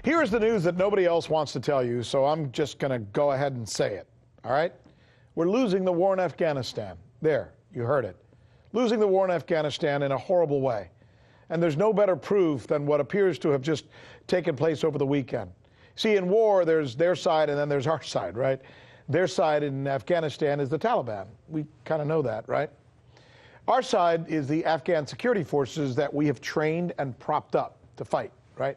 Here's the news that nobody else wants to tell you, so I'm just going to go ahead and say it, all right? We're losing the war in Afghanistan. There, you heard it. Losing the war in Afghanistan in a horrible way. And there's no better proof than what appears to have just taken place over the weekend. See, in war, there's their side and then there's our side, right? Their side in Afghanistan is the Taliban. We kind of know that, right? Our side is the Afghan security forces that we have trained and propped up to fight, right?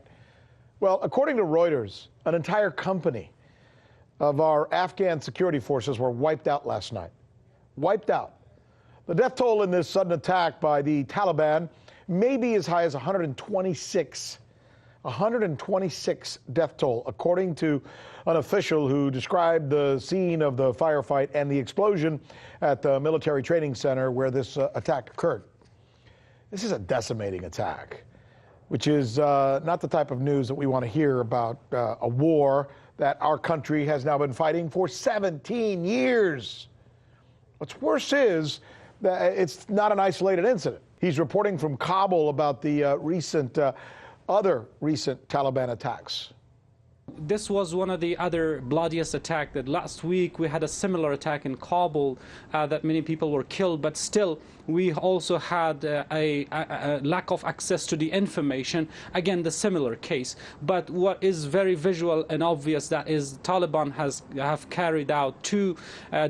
Well, according to Reuters, an entire company of our Afghan security forces were wiped out last night. Wiped out. The death toll in this sudden attack by the Taliban may be as high as 126. 126 death toll, according to an official who described the scene of the firefight and the explosion at the military training center where this attack occurred. This is a decimating attack, which is not the type of news that we want to hear about a war that our country has now been fighting for 17 years. What's worse is that it's not an isolated incident. He's reporting from Kabul about the other recent Taliban attacks. This was one of the other bloodiest attacks. That last week we had a similar attack in Kabul that many people were killed, but still we also had a lack of access to the information. Again, the similar case. But what is very visual and obvious that is Taliban have carried out two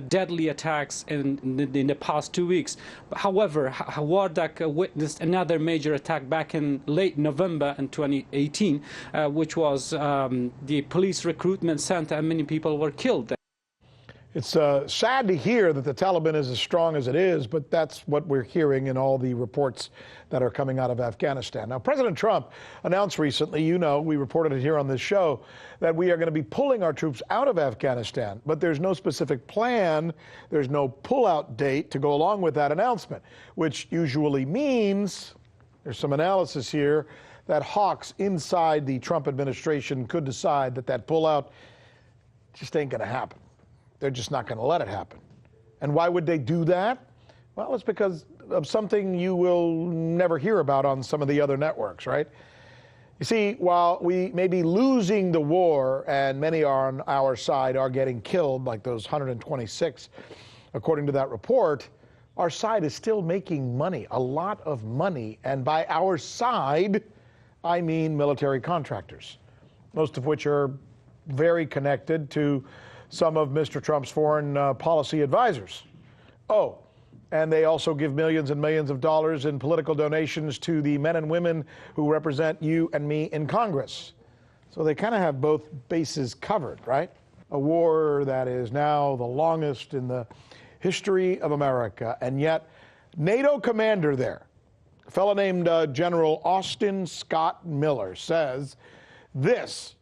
deadly attacks in the past 2 weeks. However, Wardak witnessed another major attack back in late November in 2018, which was the police recruitment center, and many people were killed there. It's sad to hear that the Taliban is as strong as it is, but that's what we're hearing in all the reports that are coming out of Afghanistan. Now, President Trump announced recently, you know, we reported it here on this show, that we are going to be pulling our troops out of Afghanistan, but there's no specific plan, there's no pullout date to go along with that announcement, which usually means, there's some analysis here, that hawks inside the Trump administration could decide that that pullout just ain't going to happen. They're just not going to let it happen. And why would they do that? Well, it's because of something you will never hear about on some of the other networks, right? You see, while we may be losing the war and many on our side are getting killed, like those 126, according to that report, our side is still making money, a lot of money. And by our side, I mean military contractors, most of which are very connected to some of Mr. Trump's foreign policy advisors. Oh, and they also give millions and millions of dollars in political donations to the men and women who represent you and me in Congress. So they kind of have both bases covered, right? A war that is now the longest in the history of America, and yet NATO commander there, a fellow named General Austin Scott Miller, says this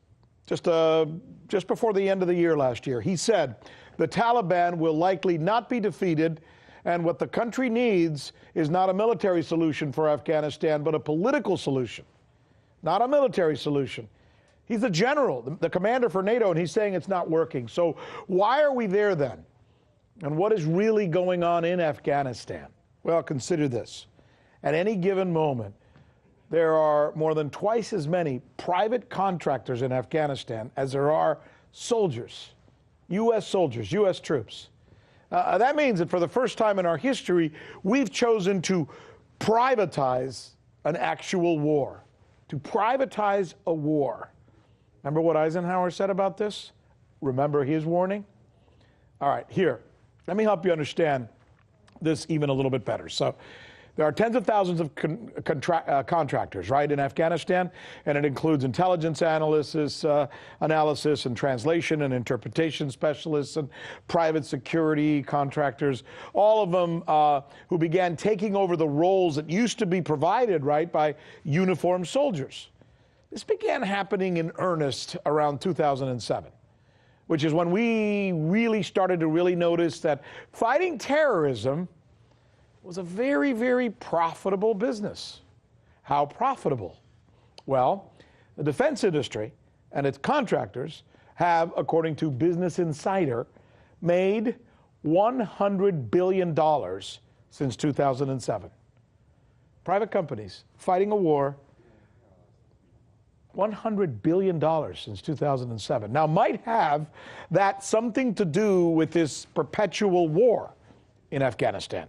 just before the end of the year last year. He said, the Taliban will likely not be defeated, and what the country needs is not a military solution for Afghanistan, but a political solution, not a military solution. He's the general, the commander for NATO, and he's saying it's not working. So why are we there then? And what is really going on in Afghanistan? Well, consider this. At any given moment, there are more than twice as many private contractors in Afghanistan as there are soldiers, U.S. troops. That means that for the first time in our history, we've chosen to privatize an actual war, to privatize a war. Remember what Eisenhower said about this? Remember his warning? All right, here, let me help you understand this even a little bit better. So there are tens of thousands of contractors, right, in Afghanistan, and it includes intelligence analysis and translation and interpretation specialists and private security contractors, all of them who began taking over the roles that used to be provided, right, by uniformed soldiers. This began happening in earnest around 2007, which is when we really started to notice that fighting terrorism was a very, very profitable business. How profitable? Well, the defense industry and its contractors have, according to Business Insider, made $100 billion since 2007. Private companies fighting a war $100 billion since 2007. Now, might have that something to do with this perpetual war in Afghanistan?